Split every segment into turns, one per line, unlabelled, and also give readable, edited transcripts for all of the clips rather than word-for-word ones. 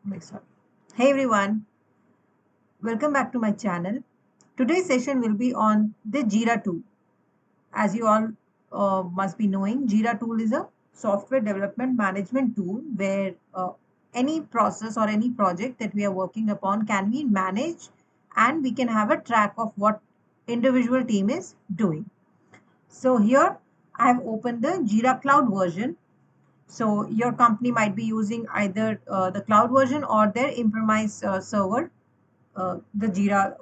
Sorry. Hey everyone, welcome back to my channel. Today's session will be on the JIRA tool. As you all must be knowing, JIRA tool is a software development management tool where any process or any project that we are working upon can be managed and we can have a track of what individual team is doing. So here I have opened the JIRA cloud version. So your company might be using either the cloud version or their in-premise server, the JIRA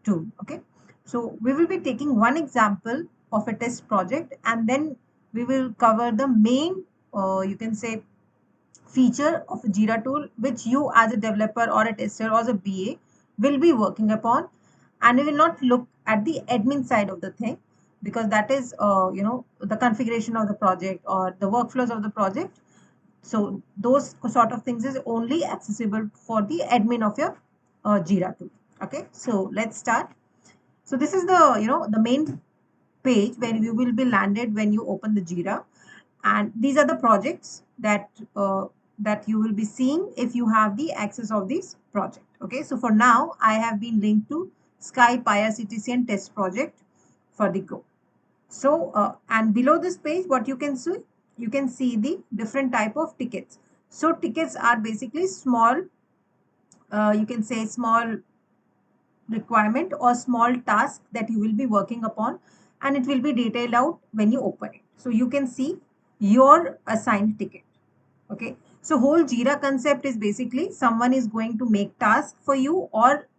tool. Okay, so we will be taking one example of a test project, and then we will cover the main, you can say, feature of a JIRA tool, which you as a developer or a tester or as a BA will be working upon, and we will not look at the admin side of the thing because that is, the configuration of the project or the workflows of the project. So those sort of things is only accessible for the admin of your JIRA tool. Okay, so let's start. So this is the the main page where you will be landed when you open the JIRA, and these are the projects that you will be seeing if you have the access of this project. Okay, so for now I have been linked to Skype IRCTC and test project for the Go. So, and below this page, what you can see the different type of tickets. So tickets are basically small, you can say small requirement or small task that you will be working upon, and it will be detailed out when you open it. So you can see your assigned ticket. Okay, so whole JIRA concept is basically someone is going to make task for you or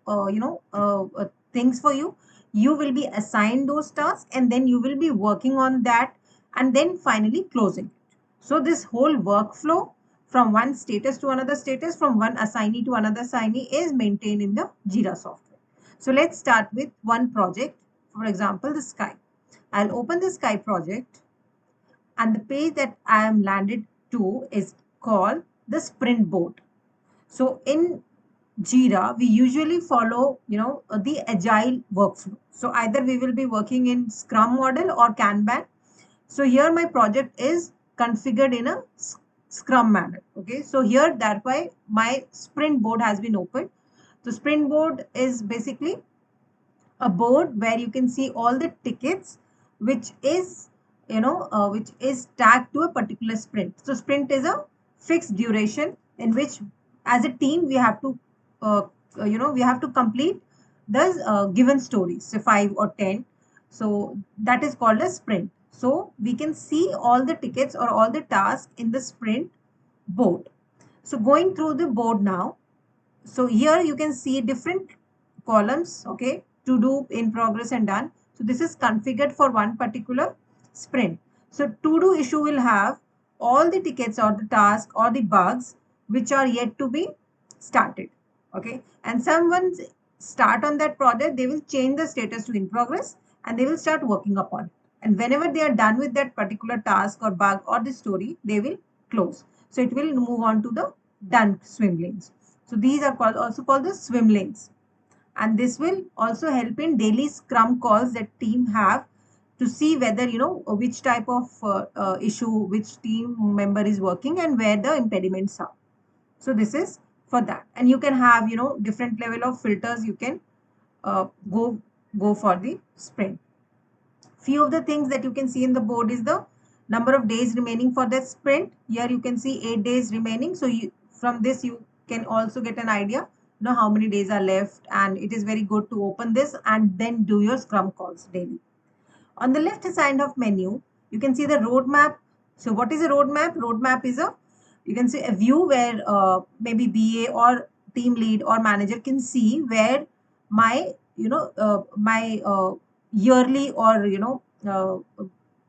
things for you. You will be assigned those tasks and then you will be working on that and then finally closing it. So this whole workflow from one status to another status, from one assignee to another assignee is maintained in the JIRA software. So let's start with one project. For example, the Sky. I'll open the Sky project, and the page that I am landed to is called the sprint board. So in JIRA, we usually follow, the agile workflow. So either we will be working in Scrum model or Kanban. So here my project is configured in a Scrum manner. Okay, so here that's why my sprint board has been opened. So sprint board is basically a board where you can see all the tickets which is which is tagged to a particular sprint. So sprint is a fixed duration in which as a team we have to we have to complete the given stories, so 5 or 10. So that is called a sprint. So we can see all the tickets or all the tasks in the sprint board. So going through the board now, so here you can see different columns, okay, to do, in progress and done. So this is configured for one particular sprint. So to do issue will have all the tickets or the task or the bugs which are yet to be started. Okay, and someone start on that project, they will change the status to in progress and they will start working upon it. And whenever they are done with that particular task or bug or the story, they will close. So it will move on to the done swim lanes. So these are also called the swim lanes. And this will also help in daily scrum calls that team have to see whether, which type of issue, which team member is working and where the impediments are. So this is for that. And you can have, different level of filters. You can go for the sprint. Few of the things that you can see in the board is the number of days remaining for that sprint. Here you can see 8 days remaining. So from this you can also get an idea how many days are left, and it is very good to open this and then do your scrum calls daily. On the left side of menu, you can see the roadmap. So what is a roadmap? Roadmap is a, you can see a view where maybe BA or team lead or manager can see where my, my yearly or,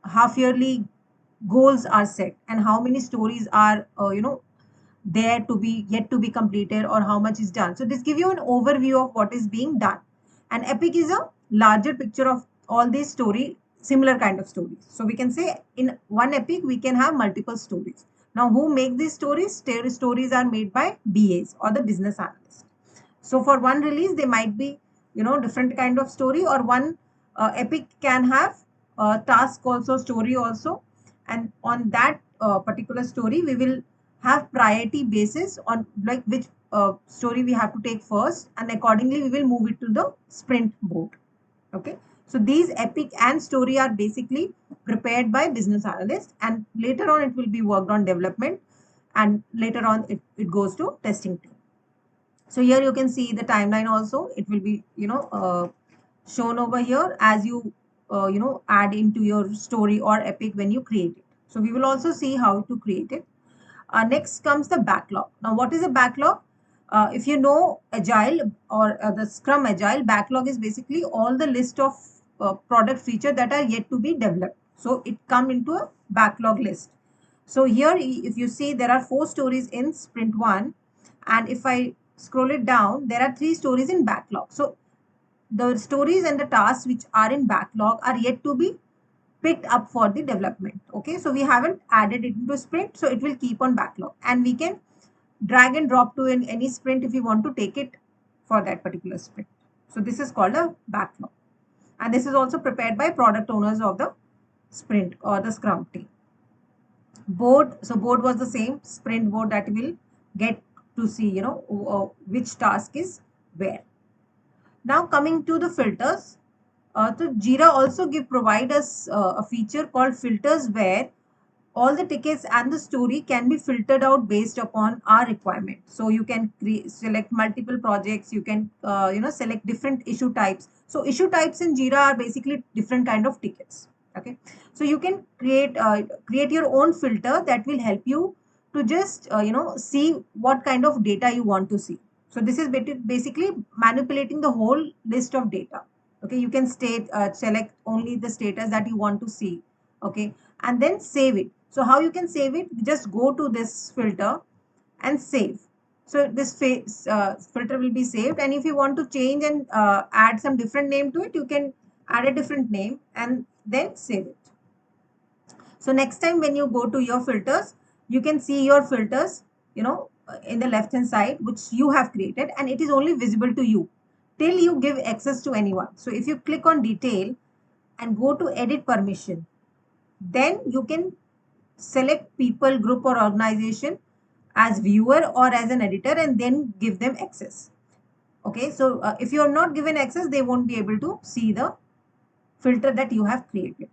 half yearly goals are set and how many stories are, there to be yet to be completed or how much is done. So this gives you an overview of what is being done. And epic is a larger picture of all these story, similar kind of stories. So we can say in one epic we can have multiple stories. Now who make these stories? Stories are made by BAs or the business analysts. So for one release they might be, different kind of story, or one epic can have task also, story also, and on that particular story we will have priority basis on like which story we have to take first, and accordingly we will move it to the sprint board. Okay, so these epic and story are basically prepared by business analysts, and later on it will be worked on development, and later on it goes to testing team. So here you can see the timeline also. It will be, shown over here as you, add into your story or epic when you create it. So we will also see how to create it. Next comes the backlog. Now, what is a backlog? If you know Agile or the Scrum Agile, backlog is basically all the list of product feature that are yet to be developed. So it come into a backlog list. So here, if you see, there are 4 stories in sprint 1. And if I scroll it down, there are 3 stories in backlog. So the stories and the tasks which are in backlog are yet to be picked up for the development. Okay, so we haven't added it into sprint, so it will keep on backlog, and we can drag and drop to in any sprint if we want to take it for that particular sprint. So this is called a backlog, and this is also prepared by product owners of the sprint or the scrum team. Board, so board was the same sprint board that will get to see, which task is where. Now coming to the filters, so JIRA also provide us a feature called filters, where all the tickets and the story can be filtered out based upon our requirement. So you can select multiple projects. You can select different issue types. So issue types in JIRA are basically different kind of tickets. Okay, so you can create your own filter that will help you to just see what kind of data you want to see. So this is basically manipulating the whole list of data. Okay, you can select only the status that you want to see. Okay, and then save it. So how you can save it? Just go to this filter and save. So this filter will be saved, and if you want to change and add some different name to it, you can add a different name and then save it. So next time when you go to your filters, you can see your filters, in the left hand side, which you have created, and it is only visible to you till you give access to anyone. So if you click on detail and go to edit permission, then you can select people, group or organization as viewer or as an editor, and then give them access. Okay, so if you are not given access, they won't be able to see the filter that you have created.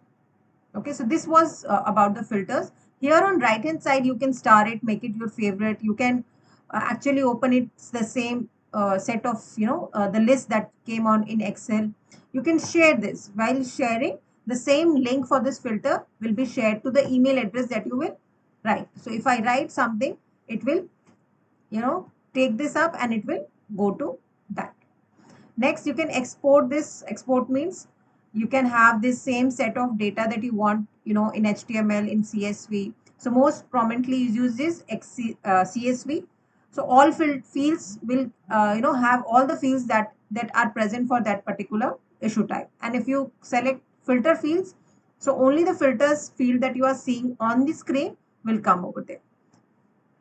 Okay, so this was about the filters. Here on right hand side, you can star it, make it your favorite. You can actually open it. It's the same set of the list that came on in Excel. You can share this. While sharing, the same link for this filter will be shared to the email address that you will write. So if I write something, it will take this up and it will go to that. Next, you can export this. Export means you can have this same set of data that you want, in HTML, in CSV. So most prominently you use this CSV. So all fields will, have all the fields that are present for that particular issue type. And if you select filter fields, so only the filters field that you are seeing on the screen will come over there.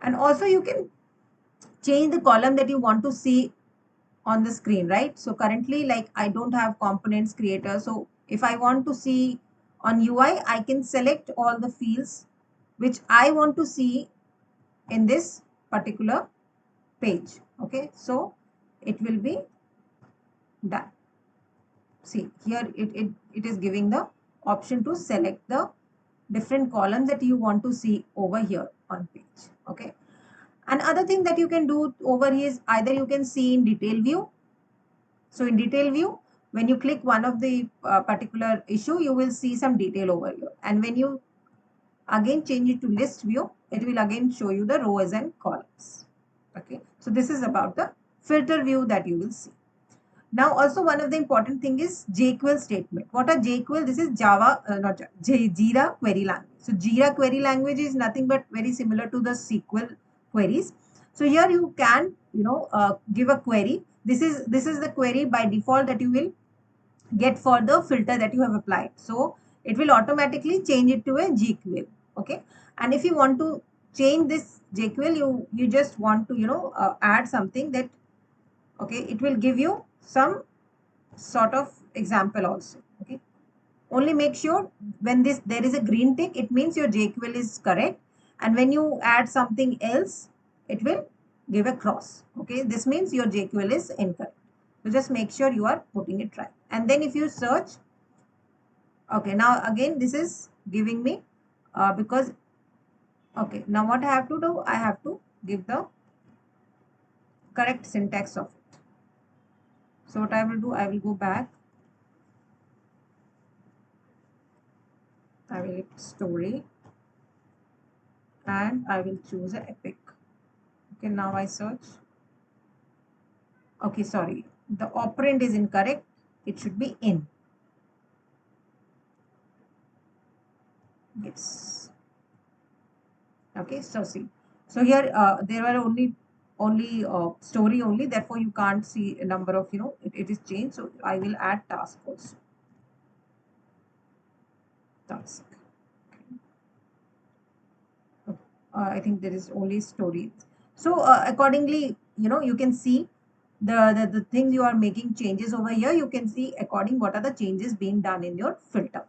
And also you can change the column that you want to see on the screen, right? So currently, like, I don't have components creator. So if I want to see on UI, I can select all the fields which I want to see in this particular page. Okay, so it will be done. See here, it is giving the option to select the different columns that you want to see over here on page. Okay, another thing that you can do over here is either you can see in detail view. So in detail view, when you click one of the particular issue, you will see some detail over here. And when you again change it to list view, it will again show you the rows and columns. Okay, so this is about the filter view that you will see. Now also one of the important thing is JQuery statement. What are JQuery? This is Java, not JIRA query language. So JIRA query language is nothing but very similar to the SQL queries. So here you can give a query. This is the query by default that you will get for the filter that you have applied. So it will automatically change it to a JQuery. Okay, and if you want to change this JQuery, you just want to add something that, okay, it will give you some sort of example also. Okay, only make sure when there is a green tick, it means your JQuery is correct, and when you add something else, it will give a cross. Okay, this means your JQL is incorrect. So just make sure you are putting it right. And then if you search, okay, now again this is giving me because, okay, now what I have to do, I have to give the correct syntax of it. So what I will do, I will go back, I will hit story, and I will choose a epic. Okay, now I search. Okay, sorry, the operand is incorrect. It should be in. Yes. Okay, so see, so here there were only story only, therefore you can't see a number of, it is changed. So I will add task also. Task. I think there is only stories. So accordingly, you can see the things you are making changes over here. You can see according what are the changes being done in your filter.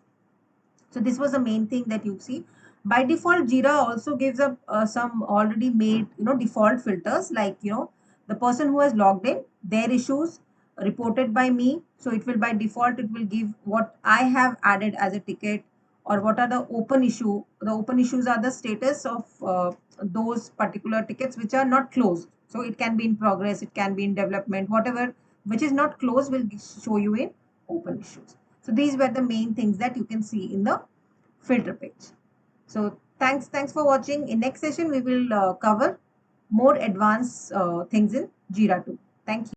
So this was the main thing that you see. By default, Jira also gives up some already made, default filters, like, the person who has logged in, their issues reported by me. So it will, by default, it will give what I have added as a ticket, or what are the open issue. The open issues are the status of those particular tickets which are not closed. So it can be in progress, it can be in development, whatever which is not closed will show you in open issues. So these were the main things that you can see in the filter page. So thanks for watching. In next session we will cover more advanced things in Jira 2. Thank you.